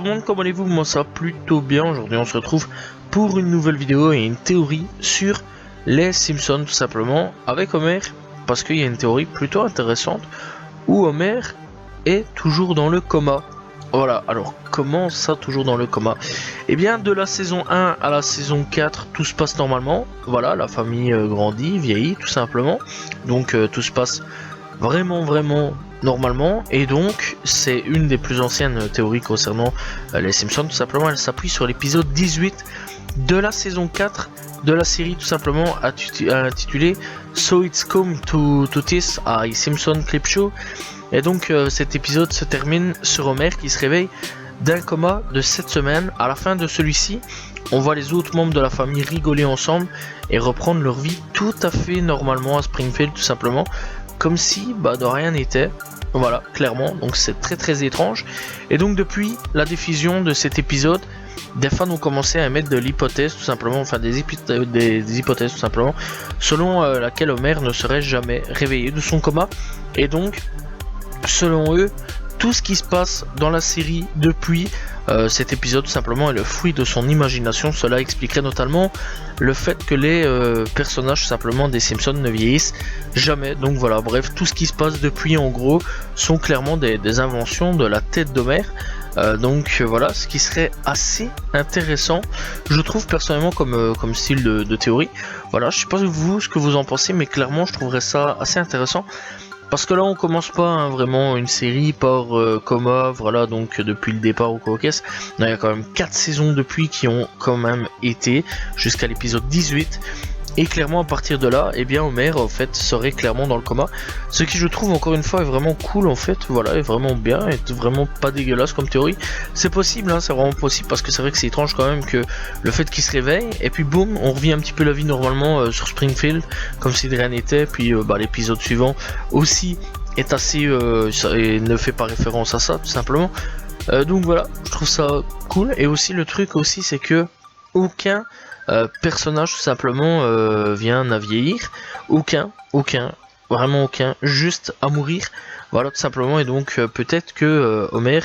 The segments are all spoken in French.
tout le monde, comment allez-vous? Moi ça va plutôt bien. Aujourd'hui on se retrouve pour une nouvelle vidéo et une théorie sur les Simpsons tout simplement avec Homer, parce qu'il y a une théorie plutôt intéressante où Homer est toujours dans le coma. Voilà, alors comment ça toujours dans le coma? Eh bien de la saison 1 à la saison 4 tout se passe normalement. Voilà, la famille grandit, vieillit tout simplement. Donc tout se passe vraiment normalement, et donc c'est une des plus anciennes théories concernant les Simpsons. Tout simplement elle s'appuie sur l'épisode 18 de la saison 4 de la série, tout simplement intitulé So It's Come to This a Simpson Clip Show. Et donc cet épisode se termine sur Homer qui se réveille d'un coma de 7 semaines. À la fin de celui-ci, on voit les autres membres de la famille rigoler ensemble et reprendre leur vie tout à fait normalement à Springfield, tout simplement comme si de rien n'était. Voilà, clairement, donc c'est très étrange. Et donc depuis la diffusion de cet épisode, des fans ont commencé à émettre de l'hypothèse tout simplement, enfin des hypothèses tout simplement, selon laquelle Homer ne serait jamais réveillé de son coma. Et donc, selon eux, tout ce qui se passe dans la série depuis cet épisode tout simplement est le fruit de son imagination. Cela expliquerait notamment le fait que les personnages tout simplement des Simpsons ne vieillissent jamais. Donc voilà, bref, tout ce qui se passe depuis en gros sont clairement des inventions de la tête d'Homer. Donc voilà, ce qui serait assez intéressant, je trouve personnellement comme style de théorie. Voilà, je sais pas vous ce que vous en pensez, mais clairement je trouverais ça assez intéressant. Parce que là on commence pas vraiment une série par coma, voilà, donc depuis le départ au Caucase. Il y a quand même 4 saisons depuis qui ont quand même été jusqu'à l'épisode 18. Et clairement à partir de là, eh bien Homer en fait serait clairement dans le coma. Ce qui je trouve encore une fois est vraiment cool en fait, voilà, est vraiment bien, est vraiment pas dégueulasse comme théorie. C'est possible, hein, c'est vraiment possible, parce que c'est vrai que c'est étrange quand même que le fait qu'il se réveille, et puis boum, on revit un petit peu la vie normalement sur Springfield, comme si de rien n'était, puis l'épisode suivant aussi est assez, et ne fait pas référence à ça tout simplement. Donc voilà, je trouve ça cool, et aussi le truc aussi c'est que aucun personnage tout simplement vient à vieillir, vraiment aucun, juste à mourir, voilà tout simplement. Et donc peut-être que Homer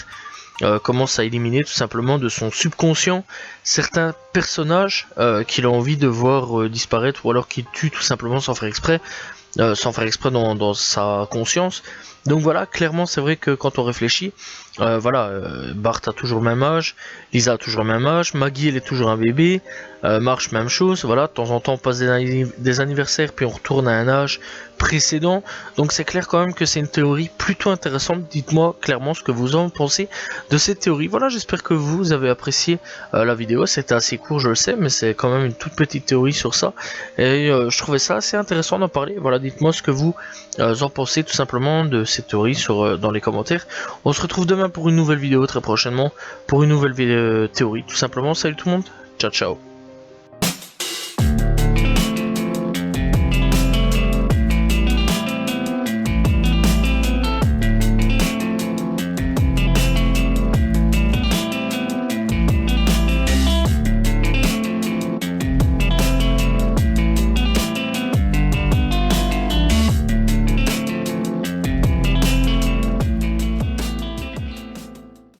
commence à éliminer tout simplement de son subconscient certains personnages qu'il a envie de voir disparaître, ou alors qu'il tue tout simplement sans faire exprès dans sa conscience. Donc voilà, clairement c'est vrai que quand on réfléchit, Bart a toujours le même âge, Lisa a toujours le même âge, Maggie elle est toujours un bébé, Marge même chose, voilà, de temps en temps on passe des anniversaires puis on retourne à un âge précédent. Donc c'est clair quand même que c'est une théorie plutôt intéressante. Dites-moi clairement ce que vous en pensez de cette théorie. Voilà, j'espère que vous avez apprécié la vidéo. C'était assez court, je le sais, mais c'est quand même une toute petite théorie sur ça, et je trouvais ça assez intéressant d'en parler. Voilà, dites-moi ce que vous en pensez tout simplement de cette théorie dans les commentaires. On se retrouve demain pour une nouvelle vidéo, très prochainement pour une nouvelle théorie tout simplement. Salut tout le monde, ciao ciao.